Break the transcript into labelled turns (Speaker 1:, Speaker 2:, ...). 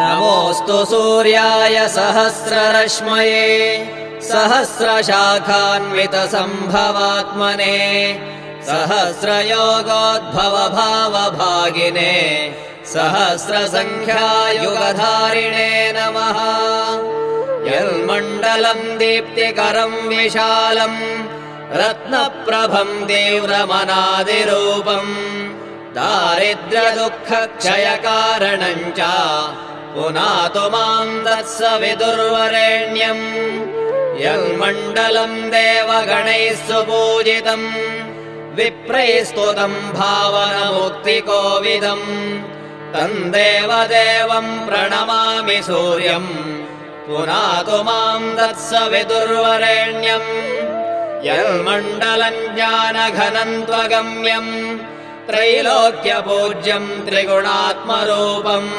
Speaker 1: नमोऽस्तु सूर्याय सहस्ररश्मये सहस्रशाखान्वितसम्भवात्मने सहस्रयोगोद्भवभावभागिने सहस्रसङ्ख्यायुगधारिणे नमः। यन्मण्डलम् दीप्तिकरम् विशालम् रत्नप्रभम् तीव्रमनादिरूपम् दारिद्र्यदुःखक्षयकारणम् च पुनातु माम् तत्सवितुर्वरेण्यम्। यन्मण्डलम् देवगणैः सुपूजितम् विप्रैः स्तुतम् भावनमुक्तिकोविदम् तम् देवदेवम् प्रणमामि सूर्यम् पुनातु माम् तत्सवितुर्वरेण्यम्। यन्मण्डलम् ज्ञानघनम् त्वगम्यम् त्रैलोक्यपूज्यम् त्रिगुणात्मरूपम्